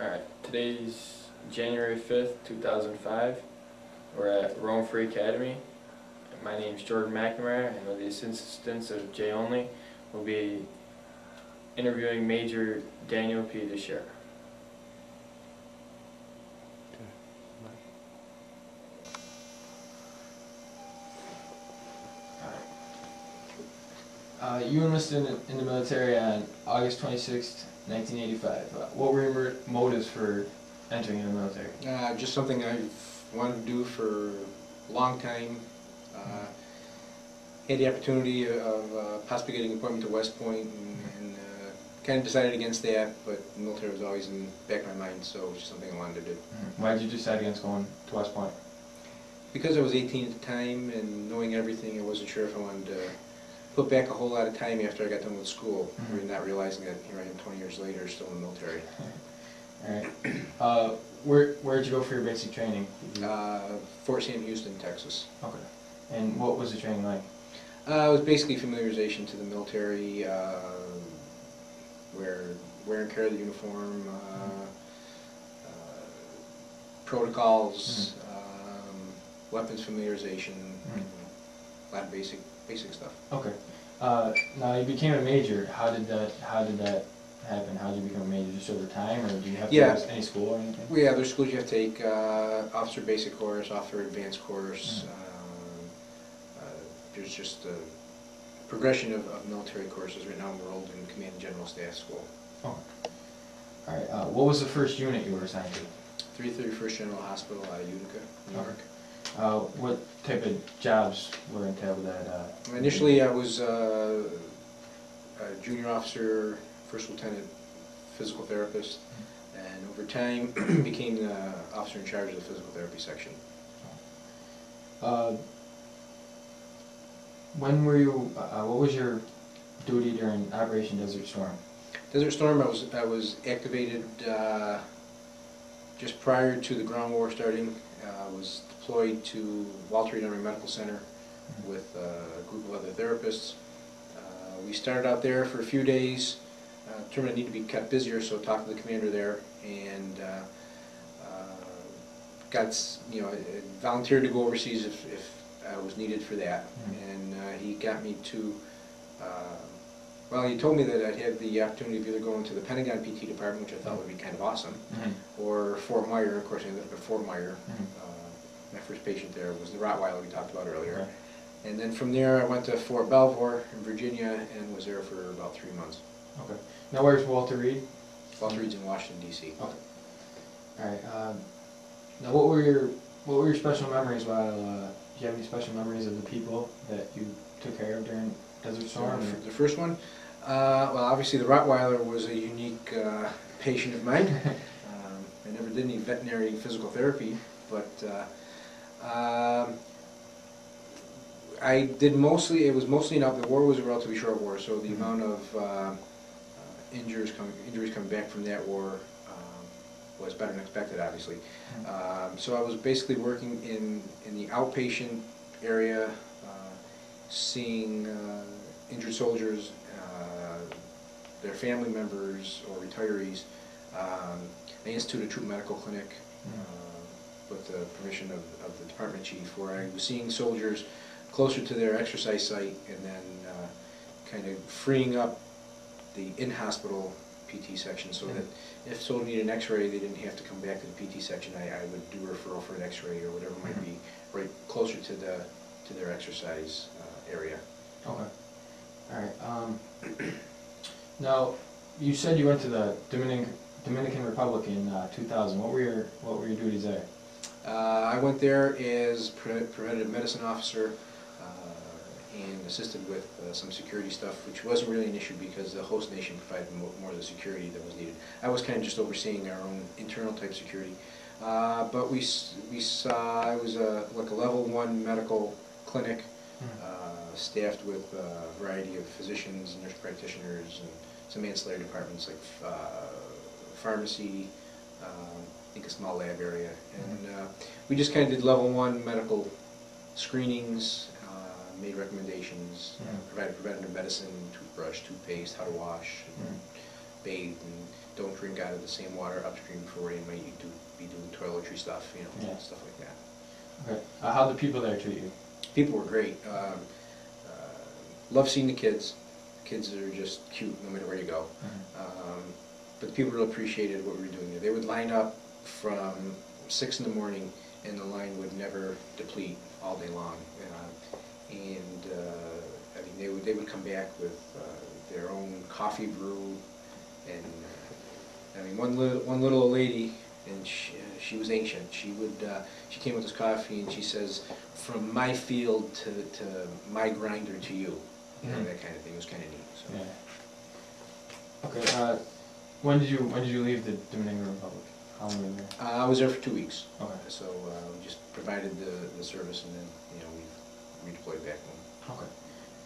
Alright, today's January 5th, 2005. We're at Rome Free Academy. My name is Jordan McNamara, and with the assistance of Jay Olney, we'll be interviewing Major Daniel P. Dichiera. You enlisted in the military on August 26th, 1985. What were your motives for entering the military? Just something I've wanted to do for a long time. Had the opportunity of possibly getting an appointment to West Point, and kind of decided against that, but the military was always in the back of my mind, so it was just something I wanted to do. Why did you decide against going to West Point? Because I was 18 at the time, and knowing everything, I wasn't sure if I wanted to put back a whole lot of time after I got done with school, really not realizing that here I am 20 years later, still in the military. Alright. Where did you go for your basic training? Fort Sam Houston, Texas. Okay. And what was the training like? It was basically familiarization to the military, wear and carry the uniform, protocols, weapons familiarization, a lot of basic stuff. Okay. Now you became a major. How did that happen? How did you become a major? Just over time, or do you have to go to any school or anything? Yeah, there's schools you have to take, officer basic course, officer advanced course. There's just a progression of military courses. Right now I'm enrolled in Command and General Staff School. Oh. Alright, what was the first unit you were assigned to? 331st General Hospital out of Utica, New York. What type of jobs were entailed with that? Initially I was a junior officer, first lieutenant physical therapist, and over time became the officer in charge of the physical therapy section. When were you, what was your duty during Operation Desert Storm? Desert Storm, I was activated just prior to the ground war starting. I was deployed to Walter Reed Army Medical Center with a group of other therapists. We started out there for a few days, determined I need to be kept busier, so I talked to the commander there, and volunteered to go overseas if I was needed for that. And he got me to, well, he told me that I'd have the opportunity of either going to the Pentagon PT department, which I thought would be kind of awesome, or Fort Myer. Of course, I ended up at Fort Myer. My first patient there was the Rottweiler we talked about earlier. And then from there I went to Fort Belvoir in Virginia and was there for about 3 months. Okay. Now where's Walter Reed? Walter Reed's in Washington, D.C. Okay. Alright. Now what were your special memories while, do you have any special memories of the people that you took care of during Desert Storm? The first one? Well, obviously the Rottweiler was a unique patient of mine. I never did any veterinary physical therapy, but I did mostly, it was mostly enough. The war was a relatively short war, so the amount of injuries coming back from that war was better than expected, obviously. So I was basically working in the outpatient area, seeing injured soldiers, their family members or retirees. I instituted a troop medical clinic with the permission of the department chief, where I was seeing soldiers closer to their exercise site, and then kind of freeing up the in-hospital PT section, so that if someone needed an X-ray, they didn't have to come back to the PT section. I would do a referral for an X-ray or whatever might be right closer to their exercise area. Okay. All right. Now, you said you went to the Dominican Republic in 2000. What were your duties there? I went there as preventative medicine officer and assisted with some security stuff, which wasn't really an issue because the host nation provided more of the security that was needed. I was kind of just overseeing our own internal type security. But we saw, I was like a level 1 medical clinic, staffed with a variety of physicians, nurse practitioners, and some ancillary departments like pharmacy, I think a small lab area. And we just kind of did level 1 medical screenings, made recommendations, provided preventative medicine, toothbrush, toothpaste, how to wash, bathe and don't drink out of the same water upstream for where you might be doing toiletry stuff, you know, Yeah. stuff like that. Okay. How the people there treat you? People were great. Love seeing the kids. Kids are just cute no matter where you go. But the people really appreciated what we were doing there. They would line up from 6 in the morning, and the line would never deplete all day long. I mean, they would come back with their own coffee brew, and I mean, one little lady, and she was ancient. She came with this coffee, and she says, "From my field to my grinder to you," you know, that kind of thing. It was kind of neat. So. Yeah. Okay. When did you leave the Dominican Republic? How long were you there? I was there for 2 weeks. Okay. So we just provided the service, and then we redeployed back home. Okay.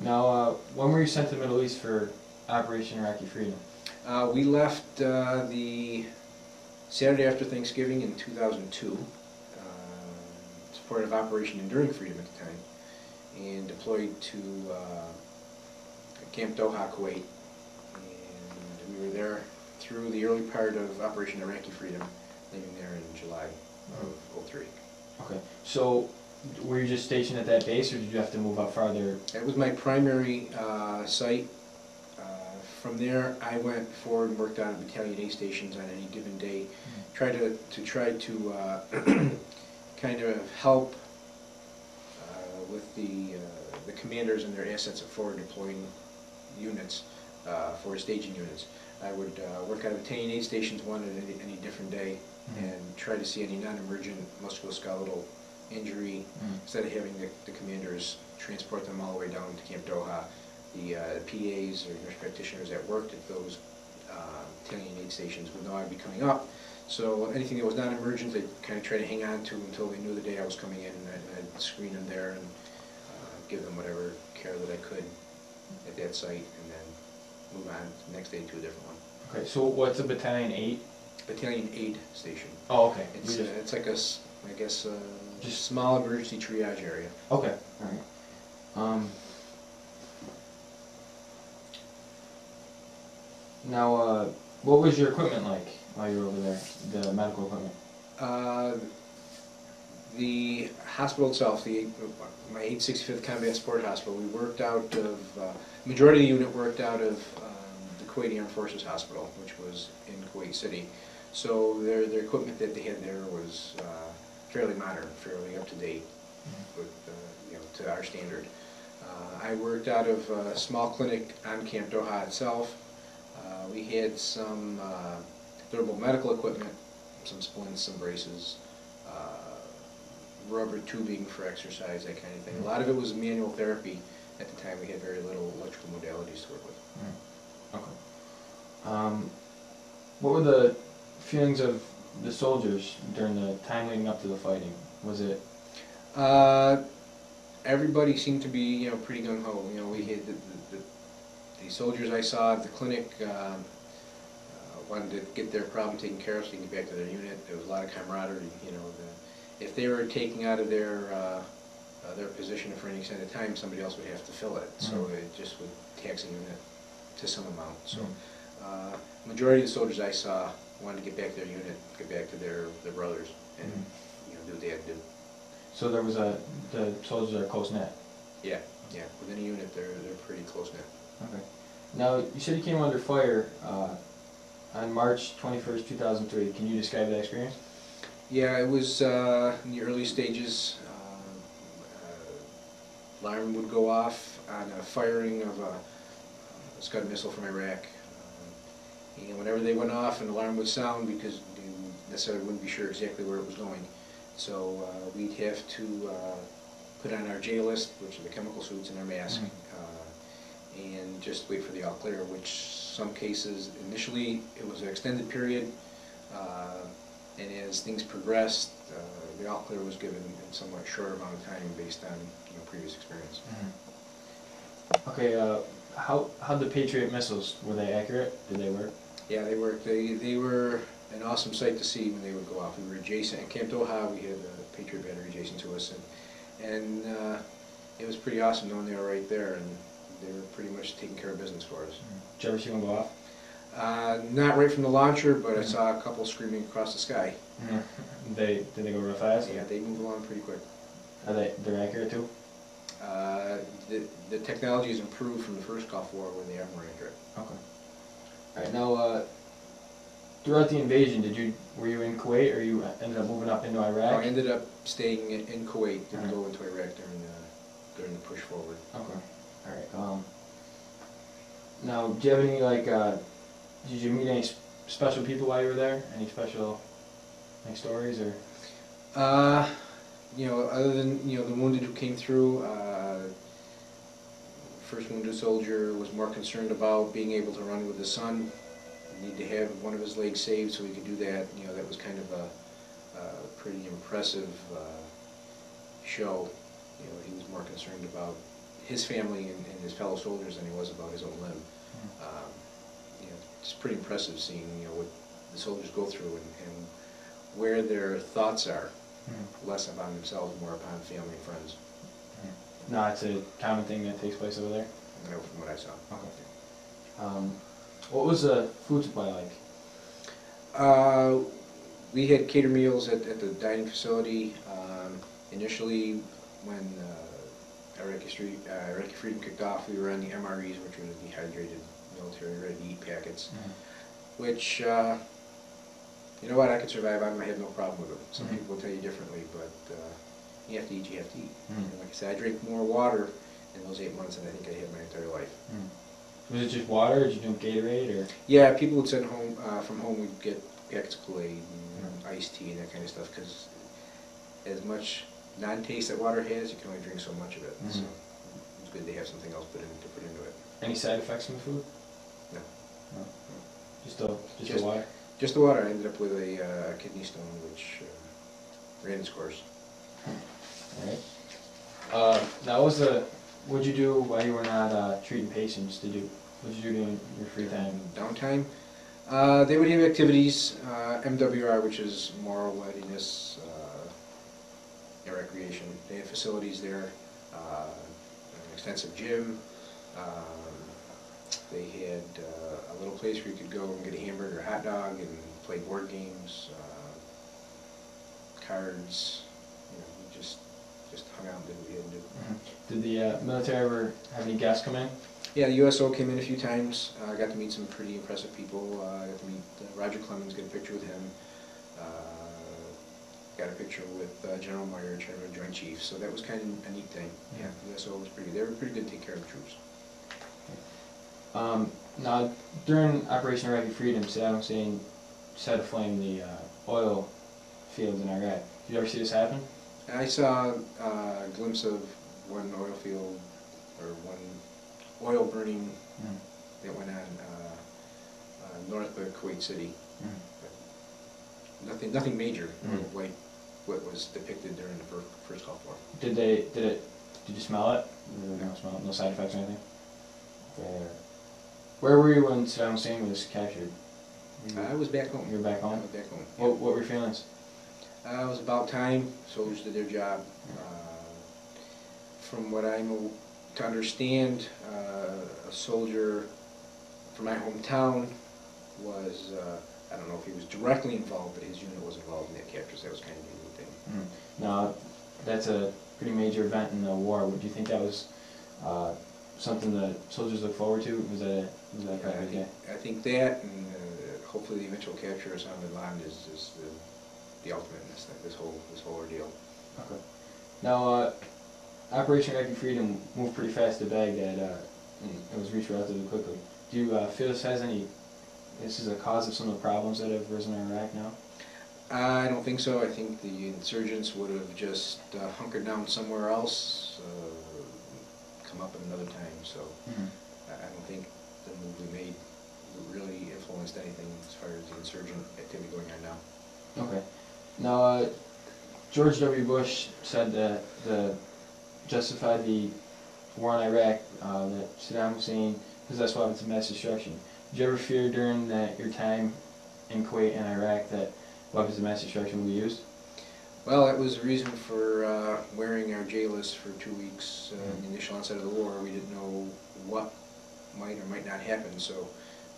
Now, when were you sent to the Middle East for Operation Iraqi Freedom? We left the Saturday after Thanksgiving in 2002, as part of Operation Enduring Freedom at the time, and deployed to Camp Doha, Kuwait, and we were there through the early part of Operation Iraqi Freedom, leaving there in July of '03. Okay. So, were you just stationed at that base, or did you have to move up farther? That was my primary site. From there, I went forward and worked out at Battalion A stations on any given day, try to kind of help with the commanders and their assets of forward deploying units, forward staging units. I would work out of Battalion A stations one at any different day, and try to see any non-emergent musculoskeletal injury, instead of having the commanders transport them all the way down to Camp Doha. The PAs or nurse practitioners that worked at those Battalion aid stations would know I'd be coming up. So anything that was not emergent, they'd kind of try to hang on to until they knew the day I was coming in, and I'd screen them there and give them whatever care that I could at that site, and then move on the next day to a different one. Okay, so what's a Battalion 8? Battalion aid station. Oh, okay. It's like I guess just small emergency triage area. Okay, all right. Now, what was your equipment like while you were over there, the medical equipment? The hospital itself, my 865th Combat Support Hospital, we worked out of, majority of the unit worked out of the Kuwaiti Armed Forces Hospital, which was in Kuwait City. So their equipment that they had there was fairly modern, fairly up to date, with, to our standard. I worked out of a small clinic on Camp Doha itself. We had some durable medical equipment, some splints, some braces, rubber tubing for exercise, that kind of thing. A lot of it was manual therapy. At the time, we had very little electrical modalities to work with. Okay. What were the feelings of the soldiers during the time leading up to the fighting? Was it? Everybody seemed to be, pretty gung ho. We had the soldiers I saw at the clinic wanted to get their problem taken care of so they can get back to their unit. There was a lot of camaraderie. If they were taking out of their position for any extended time, somebody else would have to fill it. So it just would tax a unit to some amount. So majority of the soldiers I saw wanted to get back to their unit, get back to their brothers, and do what they had to do. So there was the soldiers are close knit. Yeah. Within a unit, they're pretty close knit. Okay. Now you said you came under fire on March 21st, 2003. Can you describe that experience? Yeah, it was in the early stages. Alarm would go off on a firing of a Scud missile from Iraq. And whenever they went off, an alarm would sound because you necessarily wouldn't be sure exactly where it was going. So we'd have to put on our J list, which are the chemical suits, and our mask, and just wait for the all clear, which some cases, initially it was an extended period, and as things progressed, the all clear was given in somewhat shorter amount of time based on previous experience. Okay, how the Patriot missiles, were they accurate? Did they work? Yeah, they worked. They were an awesome sight to see when they would go off. We were adjacent at Camp Doha. We had a Patriot battery adjacent to us, and it was pretty awesome knowing they were right there, and they were pretty much taking care of business for us. Did you ever see one go off? Not right from the launcher, but I saw a couple screaming across the sky. Did they go real fast? Yeah, they move along pretty quick. They're accurate too? The technology has improved from the first Gulf War when they are more accurate. Okay. Alright, now, throughout the invasion, were you in Kuwait, or you ended up moving up into Iraq? I ended up staying in Kuwait, didn't go into Iraq during the push forward. Okay. Alright, now, do you have any, did you meet any special people while you were there? Any special, stories, or? Other than, the wounded who came through, first wounded soldier was more concerned about being able to run with his son. Need to have one of his legs saved so he could do that. That was kind of a pretty impressive show. He was more concerned about his family and his fellow soldiers than he was about his own limb. It's pretty impressive seeing what the soldiers go through and where their thoughts are, less upon themselves, more upon family and friends. No, it's a common thing that takes place over there? From what I saw. Okay. What was the food supply like? We had catered meals at the dining facility. Initially, when Iraqi Freedom kicked off, we were on the MREs, which were the dehydrated military ready-to-eat packets, which, you know what, I could survive on them. I have no problem with them. Some people will tell you differently, but you have to eat, you have to eat. And like I said, I drank more water in those 8 months than I think I had my entire life. Was it just water, or did you drink Gatorade, or? Yeah, people would send home, from home we'd get packets of Kool-Aid and iced tea and that kind of stuff, because as much non-taste that water has, you can only drink so much of it. So it's good to have something else to put into it. Any side effects from the food? No. No. Just the water? Just the water. I ended up with a kidney stone, which ran its course. Alright. Now, what'd you do while you were not treating patients? What'd you do in your free time? Downtime? They would have activities, MWR, which is moral readiness, recreation. They have facilities there, an extensive gym. They had a little place where you could go and get a hamburger or hot dog and play board games, cards. We just hung out and did what we had to do. Did the military ever have any guests come in? Yeah, the USO came in a few times. I got to meet some pretty impressive people. I got to meet Roger Clemens, get a picture with him. Got a picture with General Meyer, Chairman of Joint Chiefs, so that was kind of a neat thing. Yeah, the USO was they were pretty good to take care of the troops. Now, during Operation Iraqi Freedom, Saddam Hussein set aflame the oil fields in Iraq. Did you ever see this happen? I saw a glimpse of one oil field, or one oil burning that went on north of Kuwait City. Nothing major, like what was depicted during the first Gulf War. Did you smell it? No smell, no side effects or anything? Where were you when Saddam Hussein was captured? I was back home. You were back home? I was back home. Yeah. What were your feelings? It was about time. Soldiers did their job. From what I know to understand, a soldier from my hometown was, I don't know if he was directly involved, but his unit was involved in that capture, so that was kind of a neat thing. Now, that's a pretty major event in the war. Would you think that was something that soldiers look forward to? Was that kind of idea? I think that, and hopefully the eventual capture of Osama bin Laden is the ultimate in this whole ordeal. Okay. Now, Operation Iraqi Freedom moved pretty fast to Baghdad. It was reached relatively quickly. Do you feel this is a cause of some of the problems that have risen in Iraq now? I don't think so. I think the insurgents would have just hunkered down somewhere else, come up at another time. So I don't think the move we made really influenced anything as far as the insurgent activity going on now. Okay. Now, George W. Bush said that justified the war in Iraq that Saddam Hussein possessed weapons of mass destruction. Did you ever fear during your time in Kuwait and Iraq that weapons of mass destruction would be used? Well, that was the reason for wearing our J list for 2 weeks in the initial onset of the war. We didn't know what might or might not happen, so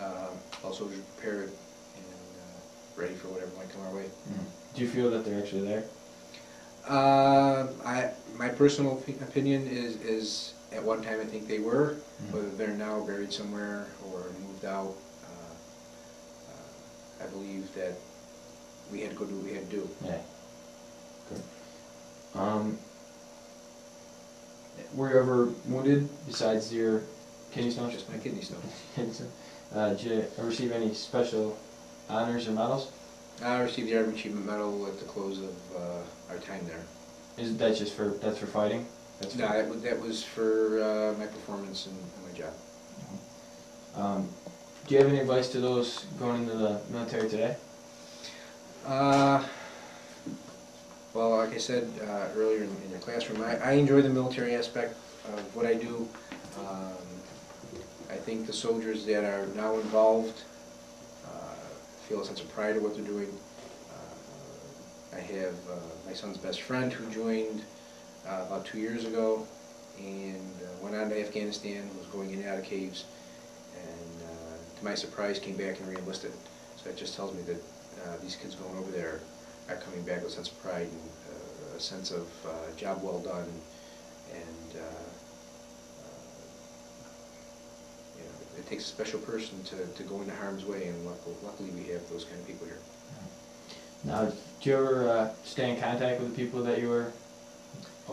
all soldiers prepared and ready for whatever might come our way. Do you feel that they're actually there? My personal opinion is at one time I think they were, whether they're now buried somewhere or moved out. I believe that we had to go do what we had to do. Yeah. Good. Were you ever wounded besides your kidney stone? Just my kidney stone. Did you receive any special honors or medals? I received the Army Achievement Medal at the close of our time there. Is that just for fighting? No, that was for my performance and my job. Do you have any advice to those going into the military today? Well, like I said earlier in your classroom, I enjoy the military aspect of what I do. I think the soldiers that are now involved feel a sense of pride of what they're doing. I have my son's best friend who joined about 2 years ago and went on to Afghanistan, was going in and out of caves, and to my surprise came back and re-enlisted. So that just tells me that these kids going over there are coming back with a sense of pride and a sense of job well done, and you know, it takes a special person to go into harm's way, and luckily we have those kind of people here. Now, do you ever stay in contact with the people that you were?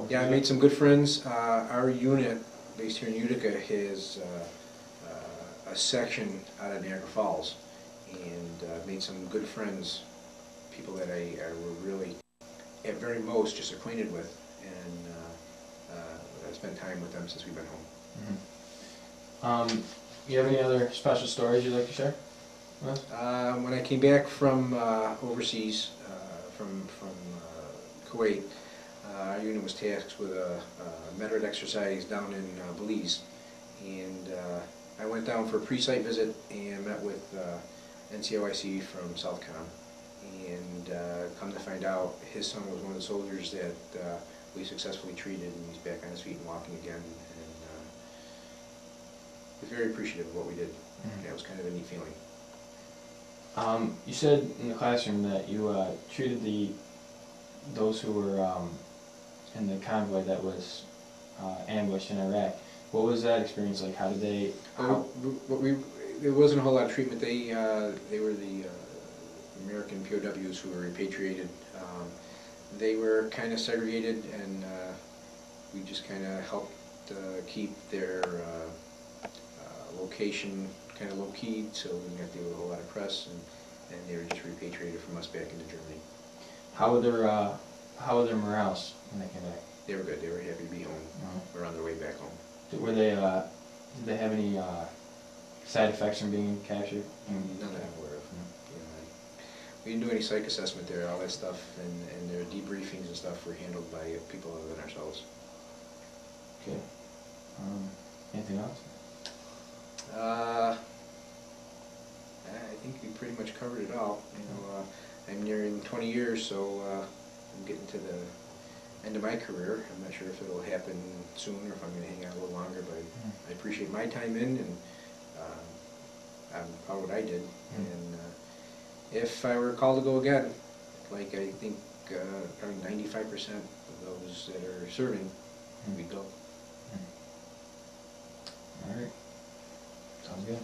Yeah, I made some good friends. Our unit, based here in Utica, has a section out of Niagara Falls, and made some good friends, people that I were really, at very most, just acquainted with, and I've spent time with them since we've been home. You have any other special stories you'd like to share with us? When I came back from overseas, from Kuwait, our unit was tasked with a Medrit exercise down in Belize, and I went down for a pre-site visit and met with NCOIC from Southcom, and come to find out his son was one of the soldiers that we successfully treated, and he's back on his feet and walking again, and was very appreciative of what we did. That was kind of a neat feeling. You said in the classroom that you treated those who were in the convoy that was ambushed in Iraq. What was that experience like? How did they? There wasn't a whole lot of treatment. They were the American POWs who were repatriated. They were kind of segregated, and we just kind of helped keep their location kind of low-keyed, so we didn't have to deal with a whole lot of press, and they were just repatriated from us back into Germany. How were their morales when they came back? They were good. They were happy to be home. We're on their way back home. Were they? Did they have any side effects from being captured? None that I'm aware of. You know, we didn't do any psych assessment there. All that stuff and their debriefings and stuff were handled by people other than ourselves. Okay. Anything else? I think we pretty much covered it all. You know, I'm nearing 20 years, so I'm getting to the end of my career. I'm not sure if it'll happen soon or if I'm going to hang out a little longer, but I appreciate my time in, and I'm proud of what I did. And if I were called to go again, like I think probably 95% of those that are serving, we'd go. All right. Sounds good.